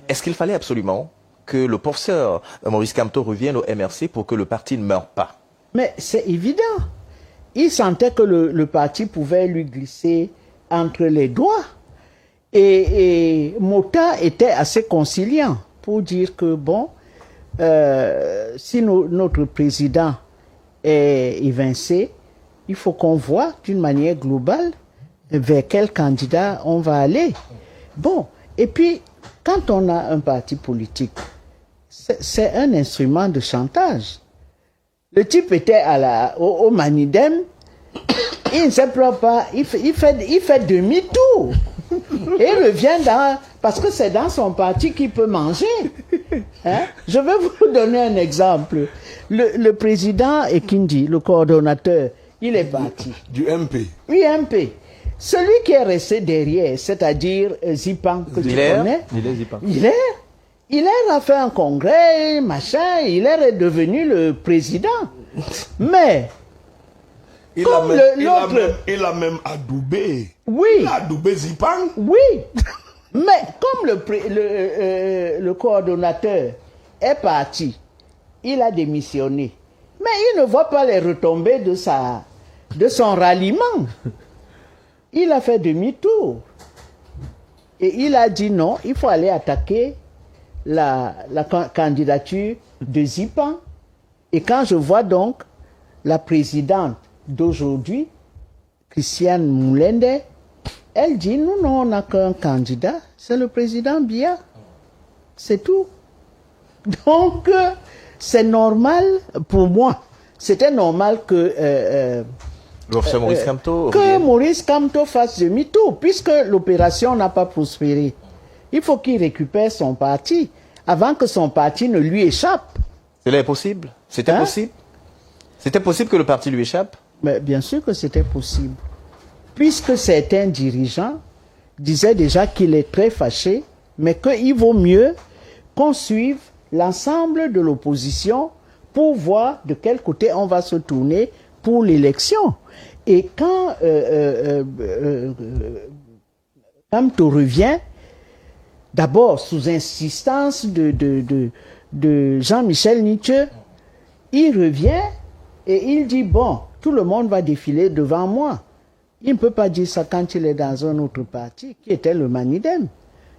Est-ce qu'il fallait absolument que le professeur Maurice Kamto revienne au MRC pour que le parti ne meure pas? Mais c'est évident. Il sentait que le parti pouvait lui glisser entre les doigts. Et Mota était assez conciliant pour dire que, bon, si notre président est évincé, il faut qu'on voit d'une manière globale vers quel candidat on va aller. Bon, et puis, quand on a un parti politique, c'est un instrument de chantage. Le type était au Manidem, il ne se plaint pas, il fait demi-tour. Et il revient parce que c'est dans son parti qu'il peut manger. Hein? Je vais vous donner un exemple. Le président Ekindi, le coordonnateur, il est parti. Du MP. Oui, MP. Celui qui est resté derrière, c'est-à-dire Zipan, que tu connais. Hilaire a fait un congrès, machin, Hilaire est devenu le président. Mais, il a même adoubé. Oui. Il a adoubé Zipan. Oui. Mais comme le coordonnateur est parti, il a démissionné. Mais il ne voit pas les retombées de son ralliement. Il a fait demi-tour. Et il a dit non, il faut aller attaquer la candidature de Zipan. Et quand je vois donc la présidente d'aujourd'hui, Christiane Moulende, elle dit non, on n'a qu'un candidat, c'est le président Biya. C'est tout. Donc, c'est normal pour moi. C'était normal que Maurice Kamto fasse demi-tour, puisque l'opération n'a pas prospéré. Il faut qu'il récupère son parti avant que son parti ne lui échappe. C'était possible? C'était possible? C'était possible que le parti lui échappe? Mais bien sûr que c'était possible. Puisque certains dirigeants disaient déjà qu'il est très fâché, mais qu'il vaut mieux qu'on suive l'ensemble de l'opposition pour voir de quel côté on va se tourner pour l'élection. Et quand Kamto revient, d'abord sous insistance de Jean-Michel Nietzsche, il revient et il dit, bon, tout le monde va défiler devant moi. Il ne peut pas dire ça quand il est dans un autre parti, qui était le Manidem.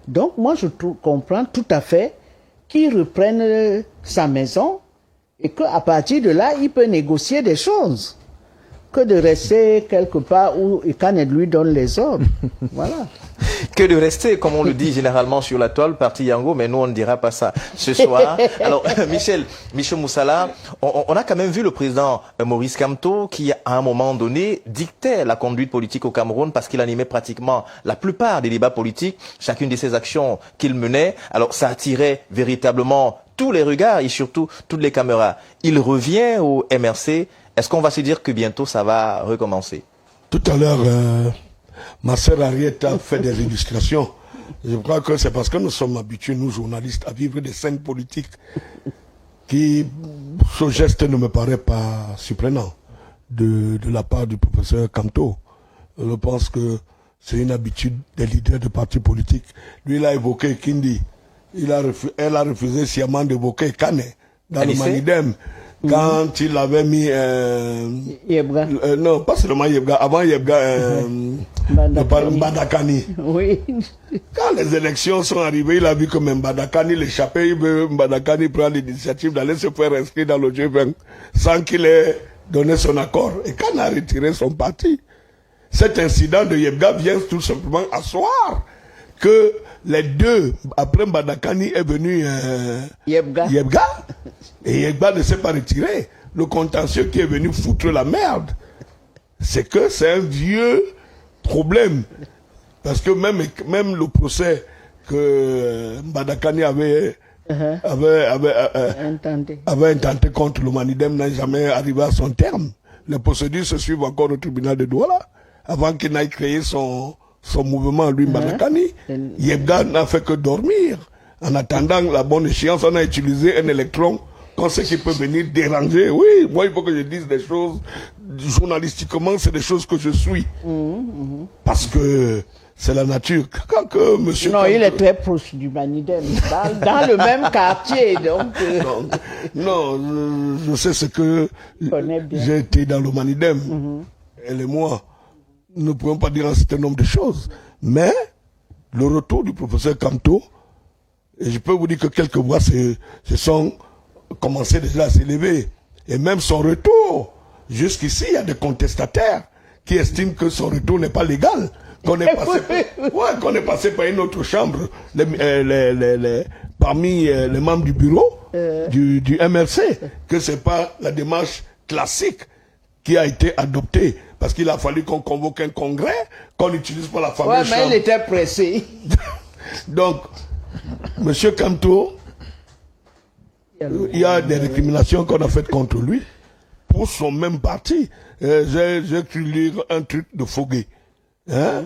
Donc moi je comprends tout à fait qu'il reprenne sa maison et qu'à partir de là, il peut négocier des choses. Que de rester quelque part où Ikanet lui donne les ordres. Voilà. Que de rester, comme on le dit généralement sur la toile, parti Yango, mais nous on ne dira pas ça ce soir. Alors, Michel Moussala, on a quand même vu le président Maurice Kamto qui, à un moment donné, dictait la conduite politique au Cameroun parce qu'il animait pratiquement la plupart des débats politiques, chacune de ses actions qu'il menait. Alors, ça attirait véritablement tous les regards et surtout toutes les caméras. Il revient au MRC. Est-ce qu'on va se dire que bientôt ça va recommencer? Tout à l'heure, ma sœur Ariette a fait des illustrations. Je crois que c'est parce que nous sommes habitués, nous journalistes, à vivre des scènes politiques qui, ce geste ne me paraît pas surprenant de la part du professeur Kamto. Je pense que c'est une habitude des leaders de partis politiques. Lui, il a évoqué Kindi. Elle a refusé sciemment d'évoquer Kane dans le Manidem. Quand il avait mis Yebga. Non, pas seulement Yebga, avant Yebga, Mbadakani. Oui. Quand les élections sont arrivées, il a vu que Mbadakani l'échappait, Mbadakani prend l'initiative d'aller se faire inscrire dans le G20 sans qu'il ait donné son accord. Et quand il a retiré son parti, cet incident de Yebga vient tout simplement asseoir que les deux, après Mbadakani est venu Yebga. Et Yebga ne s'est pas retiré. Le contentieux qui est venu foutre la merde, c'est que c'est un vieux problème. Parce que même le procès que Mbadakani avait intenté contre le Manidem n'a jamais arrivé à son terme. Les procédures se suivent encore au tribunal de Douala avant qu'il n'aille créer son mouvement, lui, Mbadakani. Yebga n'a fait que dormir. En attendant la bonne échéance, on a utilisé un électron qu'on sait qu'il peut venir déranger. Oui, moi, il faut que je dise des choses journalistiquement, c'est des choses que je suis. Parce que c'est la nature. Quand que monsieur... Non, il est très proche du Manidem, dans le même quartier, donc... Non, je sais ce que... J'ai été dans le Manidem, elle et moi. Nous ne pouvons pas dire un certain nombre de choses. Mais, le retour du professeur Kamto, et je peux vous dire que quelques voix se sont commencé déjà à s'élever. Et même son retour, jusqu'ici, il y a des contestataires qui estiment que son retour n'est pas légal. Qu'on est passé par une autre chambre parmi les membres du bureau du MRC, que c'est pas la démarche classique qui a été adoptée. Parce qu'il a fallu qu'on convoque un congrès, qu'on n'utilise pas la fameuse chambre. Ouais, mais il était pressé. Donc, monsieur Kamto, il y a des récriminations qu'on a faites contre lui pour son même parti. J'ai cru lire un truc de Foguet, hein,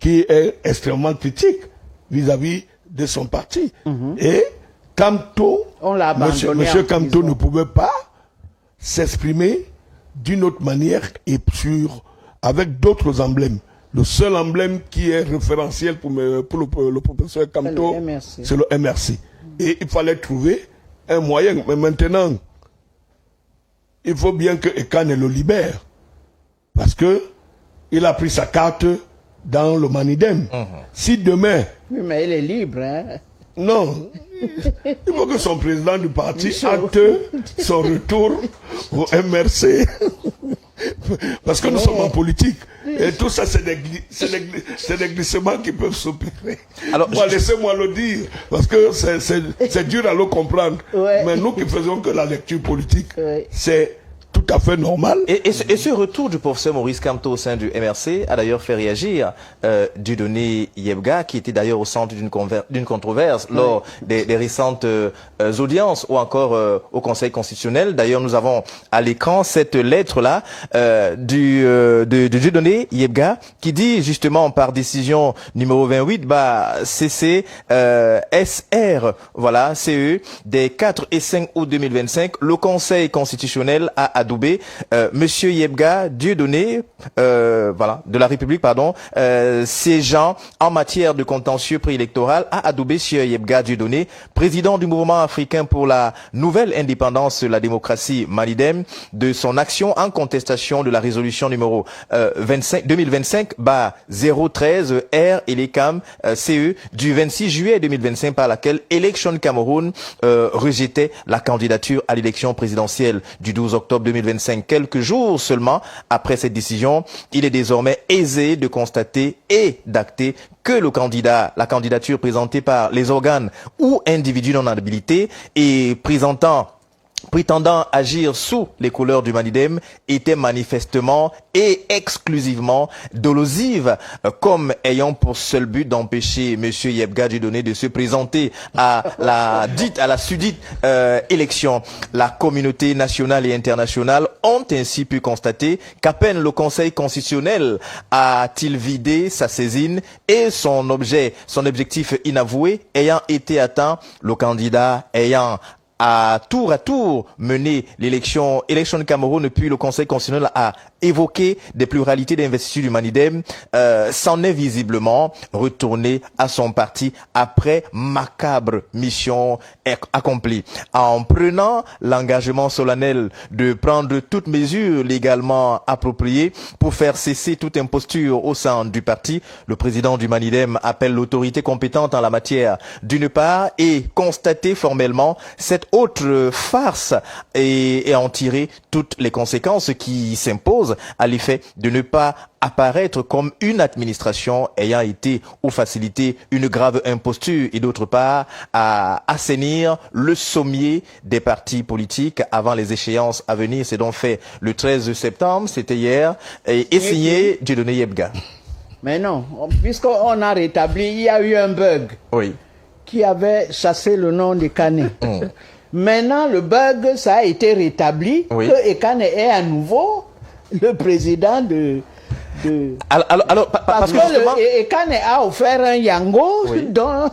qui est extrêmement critique vis-à-vis de son parti. Et Kamto, monsieur Kamto ne pouvait pas s'exprimer d'une autre manière et avec d'autres emblèmes. Le seul emblème qui est référentiel pour le professeur Kamto, c'est le MRC. Et il fallait trouver un moyen. Mais maintenant, il faut bien que Ekane le libère. Parce que il a pris sa carte dans le Manidem. Si demain... Oui, mais il est libre, hein? Non. Il faut que son président du parti acte son retour au MRC. Parce que nous sommes en politique. Et tout ça, c'est des glissements qui peuvent s'opérer. Alors, laissez-moi le dire, parce que c'est dur à le comprendre. Ouais. Mais nous qui faisons que la lecture politique, c'est tout à fait normal. Et ce retour du professeur Maurice Kamto au sein du MRC a d'ailleurs fait réagir Dieudonné Yebga, qui était d'ailleurs au centre d'une controverse lors des récentes audiences ou encore au Conseil constitutionnel. D'ailleurs, nous avons à l'écran cette lettre-là de Dieudonné Yebga qui dit justement par décision numéro 28, CC SR, voilà, CE, des 4 et 5 août 2025, le Conseil constitutionnel a adoubé Monsieur Yebga Dieudonné, voilà, de la République, pardon, siégeant en matière de contentieux préélectoral, a adoubé Monsieur Yebga Dieudonné, président du mouvement africain pour la nouvelle indépendance de la démocratie Manidem, de son action en contestation de la résolution numéro 2025-013 R et les CAM CE du 26 juillet 2025 par laquelle Election Cameroun rejetait la candidature à l'élection présidentielle du 12 octobre 2025. Quelques jours seulement après cette décision, il est désormais aisé de constater et d'acter que la candidature présentée par les organes ou individus non habilités et prétendant agir sous les couleurs du Manidem était manifestement et exclusivement dolosive, comme ayant pour seul but d'empêcher M. Yebga Dieudonné de se présenter à la sudite élection. La communauté nationale et internationale ont ainsi pu constater qu'à peine le Conseil constitutionnel a-t-il vidé sa saisine et son objectif inavoué ayant été atteint, le candidat ayant à tour mener l'élection Cameroun, puis le Conseil constitutionnel a évoqué des pluralités d'investiture du Manidem, s'en est visiblement retourné à son parti après macabre mission accomplie. En prenant l'engagement solennel de prendre toutes mesures légalement appropriées pour faire cesser toute imposture au sein du parti, le président du Manidem appelle l'autorité compétente en la matière d'une part et constater formellement cette autre farce et en tirer toutes les conséquences qui s'imposent à l'effet de ne pas apparaître comme une administration ayant été ou facilité une grave imposture et d'autre part à assainir le sommier des partis politiques avant les échéances à venir. C'est donc fait le 13 septembre, c'était hier, et signé Dieudonné Yebga. Mais non, puisqu'on a rétabli, il y a eu un bug qui avait chassé le nom de Ekane. Maintenant, le bug, ça a été rétabli, que Ekane est à nouveau le président parce que Ekane a offert un Yango dont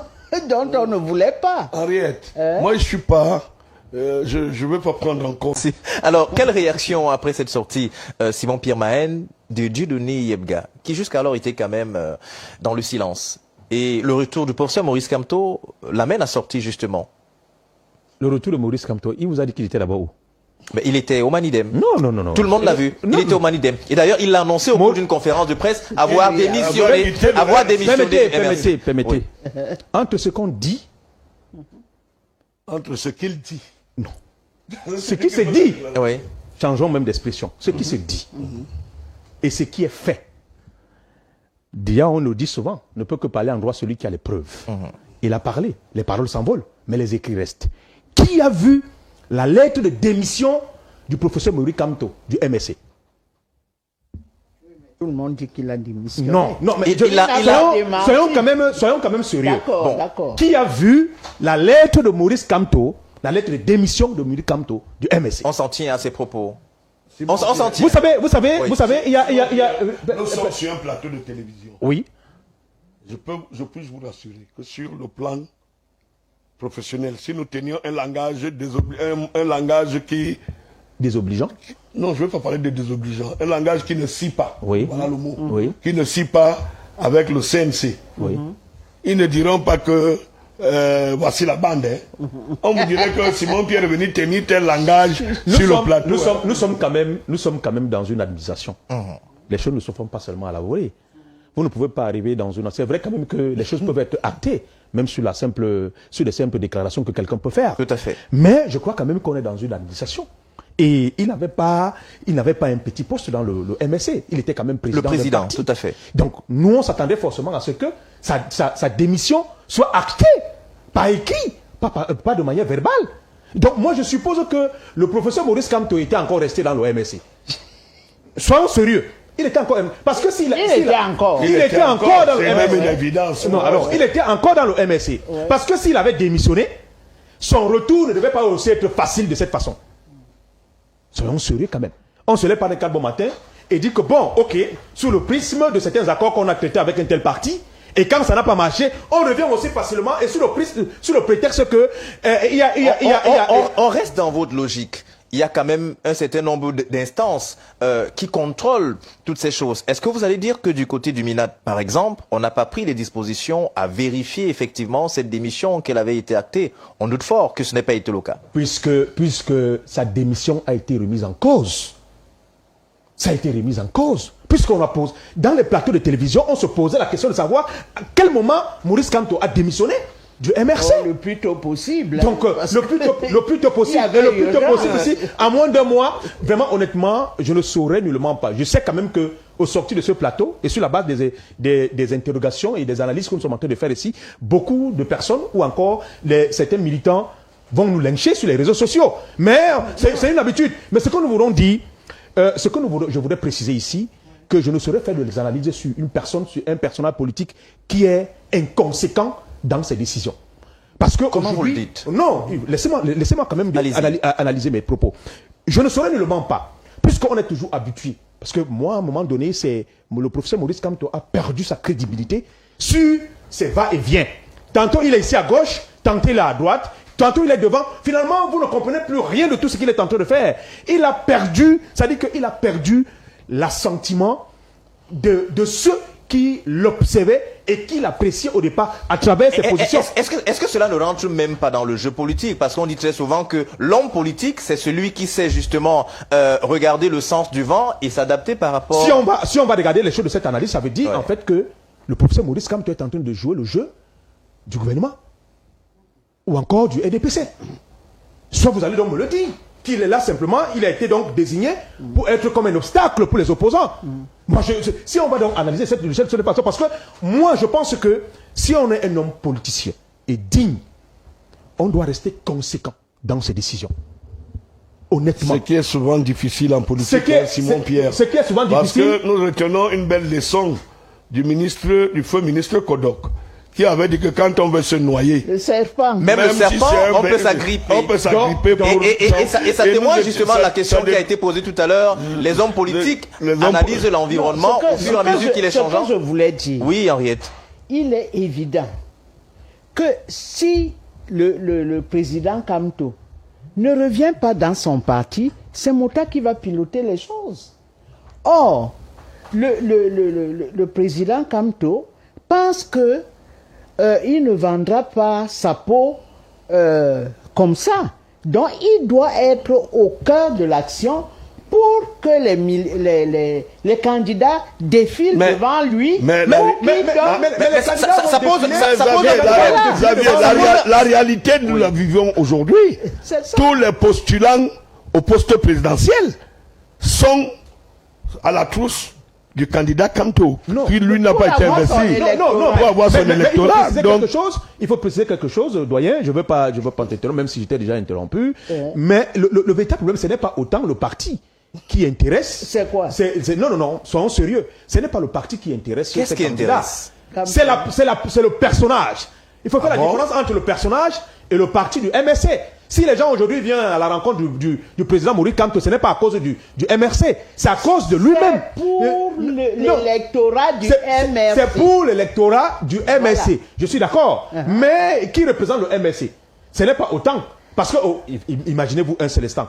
on ne voulait pas. Henriette, moi je suis pas je ne veux pas prendre en compte. Alors, quelle réaction après cette sortie, Simon Pierre Mahen, de Dieudonné Yebga, qui jusqu'alors était quand même dans le silence? Et le retour du professeur Maurice Kamto l'amène à sortir justement. Le retour de Maurice Kamto, il vous a dit qu'il était là-bas où? Mais il était au Manidem. Non. Tout le monde l'a vu. Il était au Manidem. Et d'ailleurs, il l'a annoncé au cours d'une conférence de presse, avoir démissionné. Permettez. Oui. Entre ce qu'on dit... Entre ce qu'il dit. Non. Ce qui se dit. Oui. Changeons même d'expression. Ce qui se dit. Et ce qui est fait. Dia, on nous dit souvent, ne peut que parler en droit celui qui a les preuves. Il a parlé. Les paroles s'envolent, mais les écrits restent. Qui a vu la lettre de démission du professeur Maurice Kamto, du MSC? Tout le monde dit qu'il a démissionné. Non, mais soyons quand même sérieux. D'accord. Qui a vu la lettre de Maurice Kamto, la lettre de démission de Maurice Kamto, du MSC? On s'en tient à ses propos. On s'en tient. Vous savez, il y a... Nous sommes sur un plateau de télévision. Oui. Je peux vous rassurer que sur le plan professionnel, si nous tenions un langage qui... Désobligeant? Non, je ne veux pas parler de désobligeant. Un langage qui ne scie pas. Oui. Voilà le mot. Oui. Qui ne scie pas avec le CNC. Oui. Ils ne diront pas que voici la bande. On vous dirait que Simon Pierre est venu tenir tel langage sur le plateau. Nous sommes quand même dans une administration. Les choses ne se font pas seulement à la volée. Vous ne pouvez pas arriver dans une... C'est vrai quand même que les choses peuvent être actées, même sur les simples déclarations que quelqu'un peut faire. Tout à fait. Mais je crois quand même qu'on est dans une administration. Et il n'avait pas un petit poste dans le MSC. Il était quand même président. Le président, tout à fait. Donc, nous, on s'attendait forcément à ce que sa démission soit actée, par écrit, pas de manière verbale. Donc, moi, je suppose que le professeur Maurice Kamto était encore resté dans le MSC. Soyons sérieux. Il était encore... Parce que il était encore dans le MSC. C'est même une évidence. Non, alors, il était encore dans le MSC. Ouais. Parce que s'il avait démissionné, son retour ne devait pas aussi être facile de cette façon. Soyons sérieux quand même. On se lève par un 4 bon matin et dit que bon, ok, sous le prisme de certains accords qu'on a traités avec un tel parti, et quand ça n'a pas marché, on revient aussi facilement et sous le prétexte que on reste dans votre logique. Il y a quand même un certain nombre d'instances qui contrôlent toutes ces choses. Est-ce que vous allez dire que du côté du MINAD, par exemple, on n'a pas pris les dispositions à vérifier effectivement cette démission qu'elle avait été actée? On doute fort que ce n'ait pas été le cas. Puisque sa démission a été remise en cause. Ça a été remis en cause. Puisqu'on a posé, dans les plateaux de télévision, on se posait la question de savoir à quel moment Maurice Kamto a démissionné du MRC. Le plus tôt possible. Donc, le plus tôt possible. Et le plus tôt possible aussi, à moins d'un mois, vraiment, honnêtement, je ne saurais nullement pas. Je sais quand même que, au sorti de ce plateau, et sur la base des interrogations et des analyses que nous sommes en train de faire ici, beaucoup de personnes, ou encore certains militants, vont nous lyncher sur les réseaux sociaux. Mais c'est une habitude. Mais ce que nous voulons dire, je voudrais préciser ici, que je ne saurais faire des analyses sur une personne, sur un personnage politique qui est inconséquent dans ses décisions. Parce que comment vous le dites? Non, laissez-moi quand même analyser mes propos. Je ne saurais nullement pas, puisqu'on est toujours habitué. Parce que moi, à un moment donné, le professeur Maurice Kamto a perdu sa crédibilité sur ses va-et-vient. Tantôt il est ici à gauche, tantôt il est à droite, tantôt il est devant. Finalement, vous ne comprenez plus rien de tout ce qu'il est en train de faire. Il a perdu, c'est-à-dire qu'il a perdu l'assentiment de ceux qui l'observaient et qui l'appréciaient au départ à travers ses positions. Est-ce que cela ne rentre même pas dans le jeu politique? Parce qu'on dit très souvent que l'homme politique, c'est celui qui sait justement regarder le sens du vent et s'adapter par rapport... Si on va regarder les choses de cette analyse, ça veut dire en fait que le professeur Maurice Kamto est en train de jouer le jeu du gouvernement ou encore du RDPC. Soit vous allez donc me le dire. Il est là simplement, il a été donc désigné pour être comme un obstacle pour les opposants. Moi, si on va donc analyser cette façon, parce que moi, je pense que si on est un homme politicien et digne, on doit rester conséquent dans ses décisions. Honnêtement. Ce qui est souvent difficile en politique, Simon Pierre. Ce qui est souvent difficile. Parce que nous retenons une belle leçon du feu ministre Kodok, qui avait dit que quand on veut se noyer, le serpent. Même le serpent, on peut s'agripper. On peut s'agripper. Et ça témoigne justement de la question qui a été posée tout à l'heure. Les hommes politiques analysent l'environnement au fur et à mesure qu'il est changeant. Ce que je voulais dire. Oui, Henriette. Il est évident que si le président Kamto ne revient pas dans son parti, c'est Mota qui va piloter les choses. Or, le président Kamto pense que il ne vendra pas sa peau comme ça. Donc, il doit être au cœur de l'action pour que les candidats défilent devant lui. La réalité, nous la vivons aujourd'hui. Tous les postulants au poste présidentiel sont à la trousse du candidat Kamto. Puis lui n'a pas été investi pour avoir son électorat. Il faut préciser quelque chose, doyen. Je ne veux pas t'interrompre, même si j'étais déjà interrompu. Mais le véritable problème, ce n'est pas autant le parti qui intéresse. C'est quoi? Non, soyons sérieux. Ce n'est pas le parti qui intéresse. Qu'est-ce qui intéresse? C'est le personnage. Il faut faire la différence entre le personnage et le parti du MRC. Si les gens aujourd'hui viennent à la rencontre du président Maurice Kamto, ce n'est pas à cause du MRC, c'est à cause de lui-même. C'est pour l'électorat du MRC. C'est pour l'électorat du MRC. Voilà. Je suis d'accord. Mais qui représente le MRC? Ce n'est pas autant. Parce que, imaginez-vous un seul instant.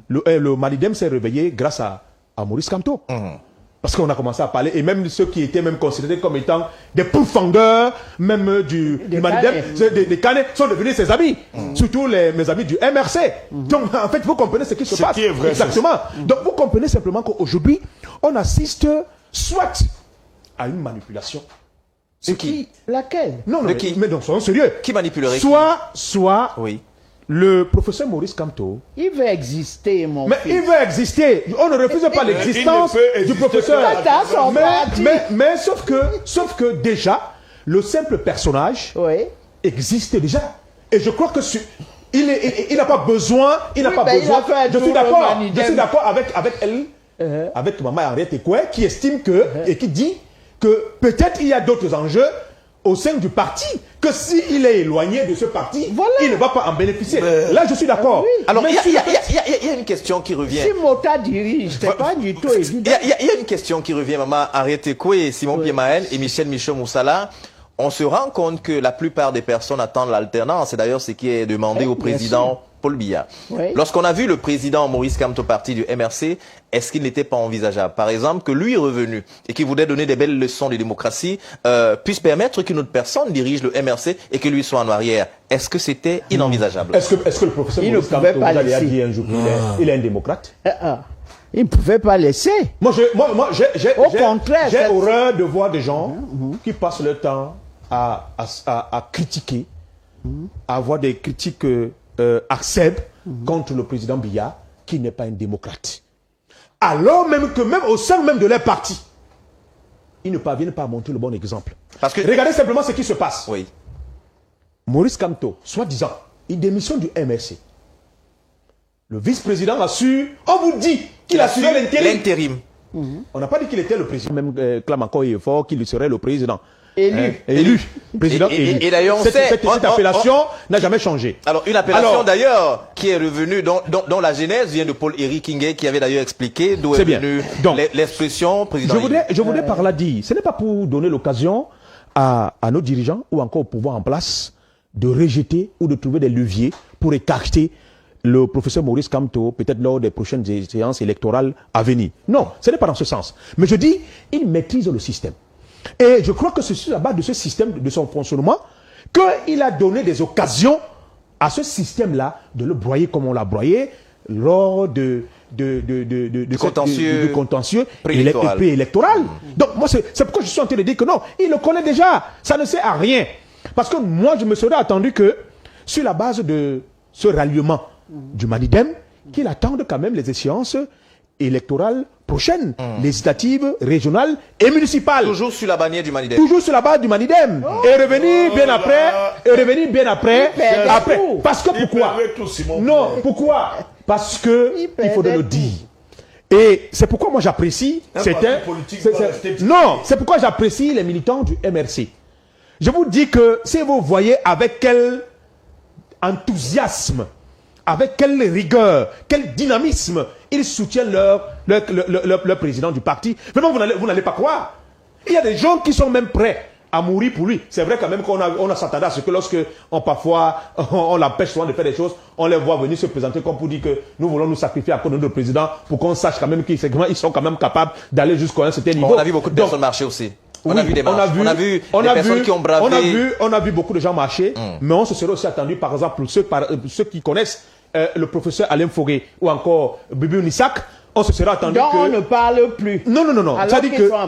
Le Malidem s'est réveillé grâce à Maurice Kamto. Parce qu'on a commencé à parler, et même ceux qui étaient même considérés comme étant des pourfendeurs, même du Malidem, des Canets, sont devenus ses amis. Surtout mes amis du MRC. Donc, en fait, vous comprenez ce qui se passe. Qui est vrai, exactement. Donc, vous comprenez simplement qu'aujourd'hui, on assiste soit à une manipulation. Laquelle? Non, mais donc, soyons sérieux. Qui manipulerait Soit oui. Le professeur Maurice Kamto. Il veut exister, mon fils. Mais il veut exister. On ne refuse pas l'existence du professeur. Mais sauf que déjà, le simple personnage existe déjà. Et je crois que il n'a pas besoin. Il n'a pas besoin. Je suis d'accord avec elle, avec Maman Henriette Ekoué, qui estime et qui dit que peut-être il y a d'autres enjeux au sein du parti, que s'il est éloigné de ce parti, il ne va pas en bénéficier. Là, je suis d'accord. Alors, il y a une question qui revient. Si Mota dirige, c'est pas du tout évident. Il y a une question qui revient, Maman Henriette Ekoué, Simon Piemael et Michel Moussala. On se rend compte que la plupart des personnes attendent l'alternance. C'est d'ailleurs ce qui est demandé au président Paul Biya. Lorsqu'on a vu le président Maurice Kamto parti du MRC, est-ce qu'il n'était pas envisageable, par exemple, que lui revenu et qui voulait donner des belles leçons de démocratie puisse permettre qu'une autre personne dirige le MRC et que lui soit en arrière? Est-ce que c'était inenvisageable? Est-ce que le professeur Maurice Kamto vous a dit un jour qu'il est un démocrate? Il ne pouvait pas laisser. J'ai horreur de voir des gens qui passent leur temps à critiquer, à avoir des critiques acerbes contre le président Biya, qui n'est pas un démocrate. Alors même que même au sein même de leur parti, ils ne parviennent pas à montrer le bon exemple. Parce que regardez simplement ce qui se passe. Oui. Maurice Kamto, soi-disant, il démissionne du MRC. Le vice-président assure, on vous dit qu'il assurait l'intérim. On n'a pas dit qu'il était le président. Même clame encore et fort qu'il serait le président. Élu. Président élu. Et d'ailleurs, on sait... Cette appellation n'a jamais changé. Alors, une appellation d'ailleurs qui est revenue, dont la genèse vient de Paul-Éric Kingué, qui avait d'ailleurs expliqué d'où est venue l'expression président élu. Je voudrais par là dire, ce n'est pas pour donner l'occasion à nos dirigeants ou encore au pouvoir en place de rejeter ou de trouver des leviers pour écarter le professeur Maurice Kamto, peut-être lors des prochaines séances électorales à venir. Non, ce n'est pas dans ce sens. Mais je dis, il maîtrise le système. Et je crois que c'est sur la base de ce système, de son fonctionnement, qu'il a donné des occasions à ce système-là de le broyer comme on l'a broyé lors du contentieux préélectoral. Donc, moi, c'est pourquoi je suis en train de dire que non, il le connaît déjà. Ça ne sert à rien. Parce que moi, je me serais attendu que, sur la base de ce ralliement du Malidem, qu'il attende quand même les échéances électorales prochaines, législatives, régionales et municipales. Toujours sur la bannière du Malidem. Toujours sur la base du Malidem. Et revenir bien après. Parce que pourquoi? Non, pourquoi? Parce que il faudrait le dire. Et c'est pourquoi moi j'apprécie c'est pourquoi j'apprécie les militants du MRC. Je vous dis que si vous voyez avec quel enthousiasme, avec quelle rigueur, quel dynamisme ils soutiennent leur président du parti, vraiment vous n'allez pas croire. Il y a des gens qui sont même prêts à mourir pour lui. C'est vrai quand même qu'on a s'attendait à ce que lorsque parfois on l'empêche souvent de faire des choses, on les voit venir se présenter comme pour dire que nous voulons nous sacrifier à cause de notre président pour qu'on sache quand même qu'ils sont quand même capables d'aller jusqu'à un certain niveau. On a vu beaucoup de personnes marcher aussi. On a vu des marches. On a vu des personnes qui ont bravé. On a vu beaucoup de gens marcher, mais on se serait aussi attendu, par exemple, ceux qui connaissent le professeur Alain Fauré ou encore Bibi Nissak, on se serait attendu on ne parle plus. Non.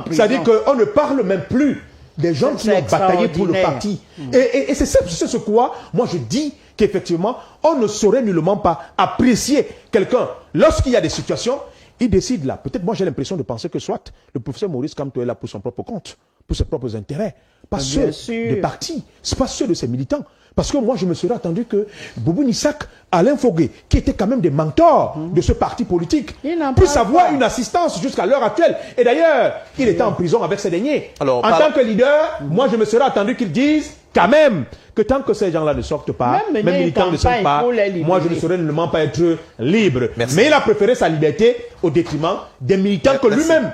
C'est-à-dire qu'on ne parle même plus des gens qui ont bataillé pour le parti. Et c'est ce quoi, moi je dis qu'effectivement, on ne saurait nullement pas apprécier quelqu'un. Lorsqu'il y a des situations, il décide là. Peut-être moi j'ai l'impression de penser que soit le professeur Maurice Kamto est là pour son propre compte, pour ses propres intérêts. Pas ceux des partis, c'est pas ceux de ses militants. Parce que moi, je me serais attendu que Boubou Nissak, Alain Fauré, qui étaient quand même des mentors de ce parti politique, puissent avoir une assistance jusqu'à l'heure actuelle. Et d'ailleurs, il était en prison avec ces derniers. Alors, en tant que leader, moi, je me serais attendu qu'ils disent quand même que tant que ces gens-là ne sortent pas, même militants ne sortent pas, moi, je ne saurais nullement pas être libre. Merci. Mais il a préféré sa liberté au détriment des militants que lui-même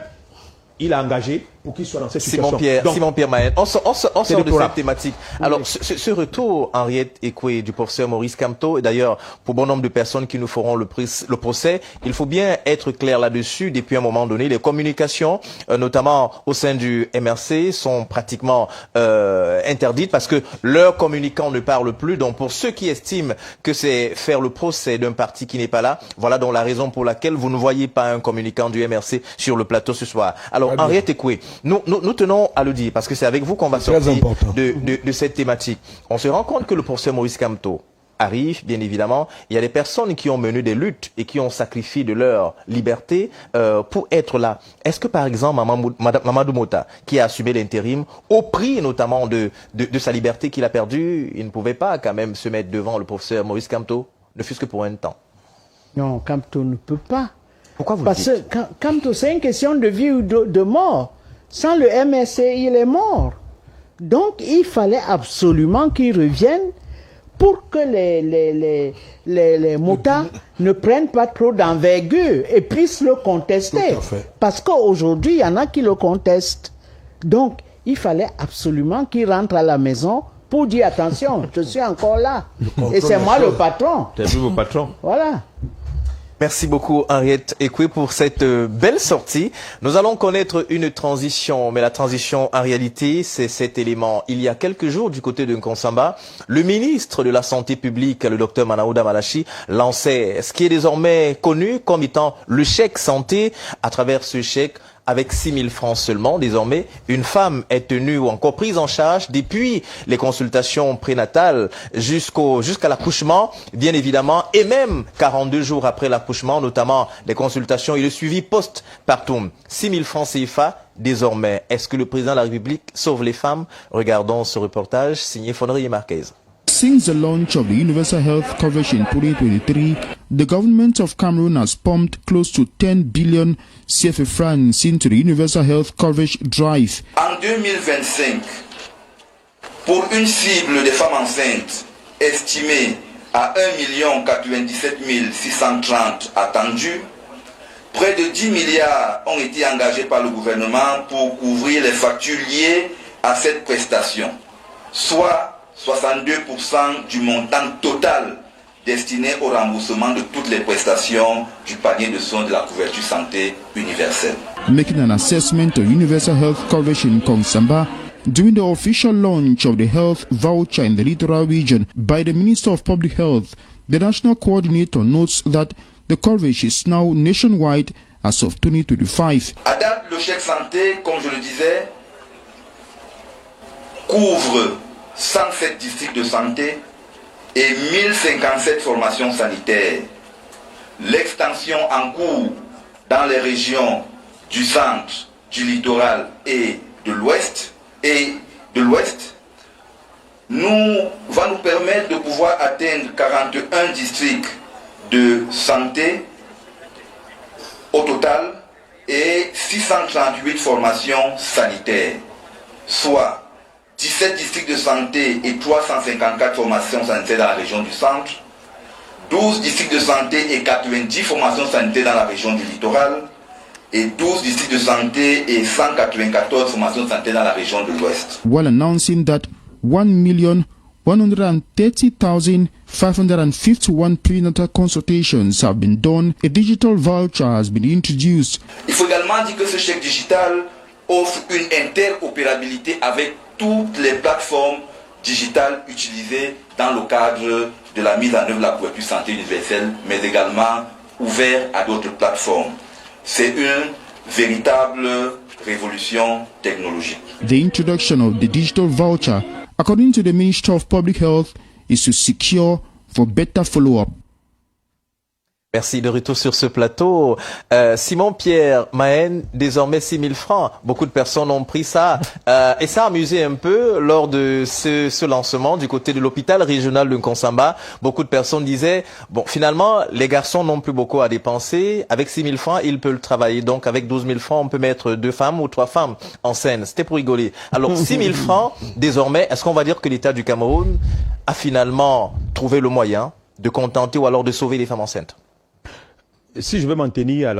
il a engagé pour qu'il soit dans cette situation. Simon-Pierre Maët, on sort de cette thématique. Alors, ce retour, Henriette Ekwe, du professeur Maurice Kamto, et d'ailleurs, pour bon nombre de personnes qui nous feront le procès, il faut bien être clair là-dessus. Depuis un moment donné, les communications, notamment au sein du MRC, sont pratiquement interdites parce que leurs communicants ne parlent plus. Donc, pour ceux qui estiment que c'est faire le procès d'un parti qui n'est pas là, voilà donc la raison pour laquelle vous ne voyez pas un communicant du MRC sur le plateau ce soir. Alors, Henriette Ekwe, nous tenons à le dire, parce que c'est avec vous qu'on va sortir de cette thématique. On se rend compte que le professeur Maurice Kamto arrive, bien évidemment. Il y a des personnes qui ont mené des luttes et qui ont sacrifié de leur liberté pour être là. Est-ce que, par exemple, Mamadou Mota, qui a assumé l'intérim, au prix notamment de sa liberté qu'il a perdue, il ne pouvait pas quand même se mettre devant le professeur Maurice Kamto, ne fût-ce que pour un temps? Non, Kamto ne peut pas. Pourquoi vous le dites? Parce que Kamto, c'est une question de vie ou de mort. Sans le MSC, il est mort. Donc, il fallait absolument qu'il revienne pour que les motards ne prennent pas trop d'envergure et puissent le contester. Parce qu'aujourd'hui, il y en a qui le contestent. Donc, il fallait absolument qu'il rentre à la maison pour dire attention, je suis encore là. Et c'est moi le patron. C'est vous le patron. Voilà. Merci beaucoup Henriette Ekwe pour cette belle sortie. Nous allons connaître une transition, mais la transition en réalité c'est cet élément. Il y a quelques jours du côté de Nkonsamba, le ministre de la Santé publique, le docteur Manaouda Malachi, lançait ce qui est désormais connu comme étant le chèque santé. À travers ce chèque, avec 6 000 francs seulement, désormais, une femme est tenue ou encore prise en charge depuis les consultations prénatales jusqu'à l'accouchement, bien évidemment, et même 42 jours après l'accouchement, notamment les consultations et le suivi post-partum. 6 000 francs CFA, désormais. Est-ce que le président de la République sauve les femmes? Regardons ce reportage signé Fonri Marquez. Since the launch of the Universal Health Coverage in 2023, the government of Cameroon has pumped close to 10 billion CFA francs into the Universal Health Coverage drive. En 2025, pour une cible de femmes enceintes estimée à 1 097 630 attendues, près de 10 milliards ont été engagés par le gouvernement pour couvrir les factures liées à cette prestation, soit 62% du montant total destiné au remboursement de toutes les prestations du panier de soins de la couverture santé universelle. Making an assessment of universal health coverage in Nkonsamba during the official launch of the health voucher in the littoral region by the Minister of Public Health, the national coordinator notes that the coverage is now nationwide as of 2025. À date, le chèque santé, comme je le disais, couvre 107 districts de santé et 1057 formations sanitaires. L'extension en cours dans les régions du centre, du littoral et de l'ouest va nous permettre de pouvoir atteindre 41 districts de santé au total et 638 formations sanitaires, soit 17 districts de santé et 354 formations sanitaires dans la région du centre, 12 districts de santé et 90 formations sanitaires dans la région du littoral, et 12 districts de santé et 194 formations de santé dans la région de l'Ouest. While announcing that 1,130,551 prenatal consultations have been done, a digital voucher has been introduced. Il faut également dire que ce chèque digital offre une interopérabilité avec toutes les plateformes digitales utilisées dans le cadre de la mise en œuvre de la couverture santé universelle, mais également ouvert à d'autres plateformes. C'est une véritable révolution technologique. The introduction of the digital voucher, according to the Ministry of Public Health, is to secure for better follow-up. Merci, de retour sur ce plateau. Simon-Pierre Mahen, désormais 6 000 francs. Beaucoup de personnes ont pris ça. Et ça a amusé un peu lors de ce lancement du côté de l'hôpital régional de Nkonsamba. Beaucoup de personnes disaient, bon, finalement, les garçons n'ont plus beaucoup à dépenser. Avec 6 000 francs, ils peuvent travailler. Donc, avec 12 000 francs, on peut mettre 2 femmes ou 3 femmes en scène. C'était pour rigoler. Alors, 6 000 francs, désormais, est-ce qu'on va dire que l'État du Cameroun a finalement trouvé le moyen de contenter ou alors de sauver les femmes enceintes? Si je veux m'en tenir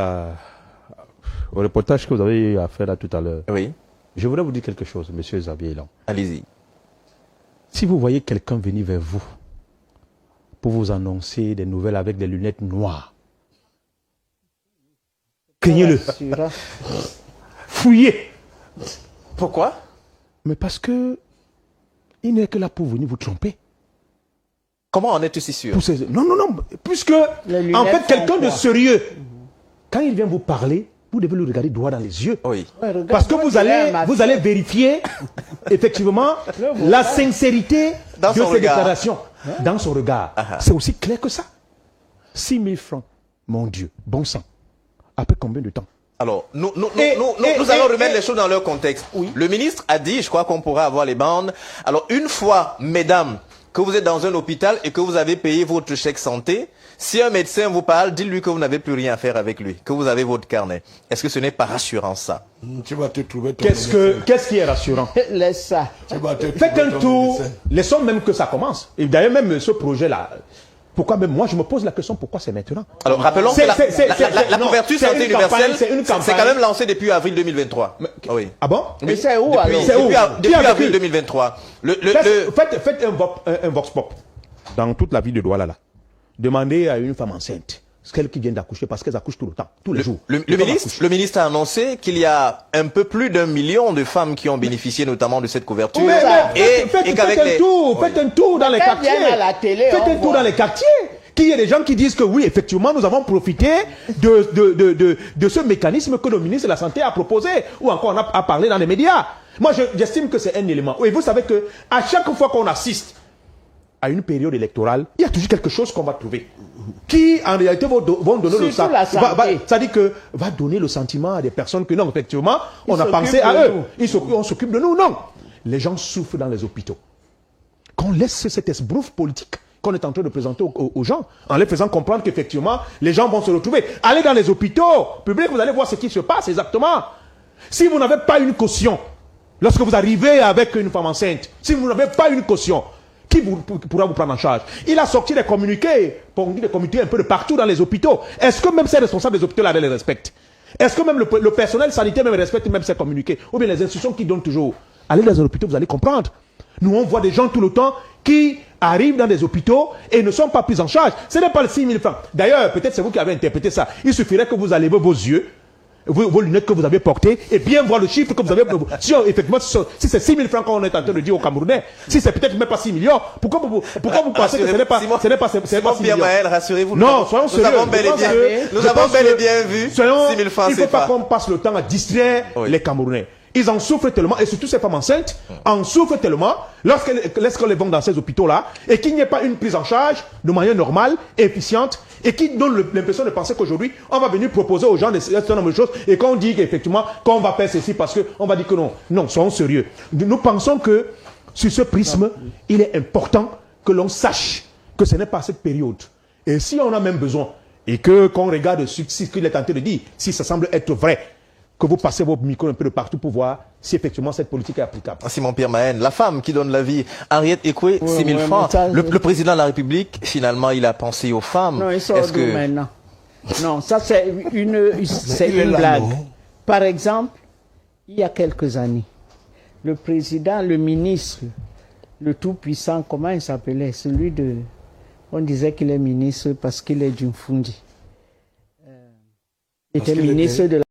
au reportage que vous avez à faire là tout à l'heure, Oui, je voudrais vous dire quelque chose, monsieur Xavier Elan. allez-y. Si vous voyez quelqu'un venir vers vous pour vous annoncer des nouvelles avec des lunettes noires, craignez-le, fouillez. Pourquoi? Mais parce que il n'est que là pour venir vous tromper. Comment en êtes-vous si sûr? Non, puisque en fait quelqu'un de sérieux, quand il vient vous parler, vous devez le regarder droit dans les yeux. Oui. Parce que vous allez vérifier effectivement la sincérité Dans de son ses regard. déclarations. Dans son regard. C'est aussi clair que ça. 6 000 francs, mon Dieu, bon sang. Après combien de temps? Alors, nous allons et- remettre les choses dans leur contexte. Oui. Le ministre a dit, je crois qu'on pourra avoir les bandes. Alors, une fois, mesdames, que vous êtes dans un hôpital et que vous avez payé votre chèque santé, si un médecin vous parle, dites-lui que vous n'avez plus rien à faire avec lui, que vous avez votre carnet. Est-ce que ce n'est pas rassurant, ça? Tu vas te trouver ton Qu'est-ce qui est rassurant? Laisse ça. Tu vas te Faites trouver un ton tour, médecin. laissons même que ça commence. Et d'ailleurs, même ce projet-là, pourquoi même moi, je me pose la question, pourquoi c'est maintenant? Alors, rappelons que la non, couverture c'est santé une campagne, universelle, c'est une c'est campagne. quand même lancé depuis avril 2023. Oui. Ah bon? Mais c'est où Depuis, alors? C'est où? depuis Qui a avril vécu? 2023. Faites un vox pop dans toute la ville de Douala là. Demandez à une femme enceinte, celle qui vient d'accoucher, parce qu'elles accouchent tout le temps, tous les jours. Le ministre a annoncé qu'il y a un peu plus d'1 million de femmes qui ont bénéficié notamment de cette couverture. Faites un tour dans les quartiers. viennent à la télé, Faites on un tour voit. dans les quartiers. Qu'il y ait des gens qui disent que oui, effectivement, nous avons profité de ce mécanisme que le ministre de la Santé a proposé, ou encore on a parlé dans les médias. Moi, j'estime que c'est un élément. Oui, vous savez que à chaque fois qu'on assiste à une période électorale, il y a toujours quelque chose qu'on va trouver qui, en réalité, vont donner le Surtout la santé. c'est-à-dire que va donner le sentiment à des personnes que non, effectivement, on a s'occupent pensé à de eux. nous. On s'occupe de nous, non. Les gens souffrent dans les hôpitaux. Qu'on laisse cet esbrouf politique qu'on est en train de présenter aux gens, en les faisant comprendre qu'effectivement, les gens vont se retrouver. Allez dans les hôpitaux publics, vous allez voir ce qui se passe exactement. Si vous n'avez pas une caution, lorsque vous arrivez avec une femme enceinte, si vous n'avez pas une caution, qui pourra vous prendre en charge? Il a sorti des communiqués, des communiqués un peu de partout dans les hôpitaux. Est-ce que même ces responsables des hôpitaux là les respectent? Est-ce que même le personnel sanitaire même respecte même ces communiqués? Ou bien les institutions qui donnent toujours? Allez dans les hôpitaux, vous allez comprendre. Nous, on voit des gens tout le temps qui arrivent dans des hôpitaux et ne sont pas pris en charge. Ce n'est pas le 6 000 francs. D'ailleurs, peut-être c'est vous qui avez interprété ça. Il suffirait que vous allez vos yeux, vos lunettes que vous avez portées, et bien voir le chiffre que vous avez. Effectivement, si c'est 6 000 francs qu'on est en train de dire aux Camerounais, si c'est peut-être même pas 6 millions, pourquoi vous pensez que ce n'est pas 6 millions? Maël, rassurez-vous. Non, soyons sérieux. Nous avons bel et bien vu 6 000 francs. Il ne faut pas qu'on passe le temps à distraire les Camerounais. Ils en souffrent tellement, et surtout ces femmes enceintes en souffrent tellement lorsqu'elles vont dans ces hôpitaux-là, et qu'il n'y ait pas une prise en charge de manière normale, efficiente, et qui donne l'impression de penser qu'aujourd'hui, on va venir proposer aux gens un certain nombre de choses, et qu'on dit qu'effectivement, qu'on va faire ceci parce qu'on va dire que non. Non, soyons sérieux. Nous pensons que, sur ce prisme, il est important que l'on sache que ce n'est pas cette période. Et si on a même besoin, et qu'on regarde ce qu'il est tenté de dire, si ça semble être vrai, que vous passez vos micros un peu de partout pour voir si effectivement cette politique est applicable. Simon-Pierre Mahen, la femme qui donne la vie, Henriette Ekwe, 6 000 francs. Le président de la République, finalement, il a pensé aux femmes. Non, il sort d'où maintenant? Non, ça c'est une blague. Par exemple, il y a quelques années, le président, le ministre, le tout-puissant, comment il s'appelait? Celui de... On disait qu'il est ministre parce qu'il est d'une Fundi. Il était ministre de la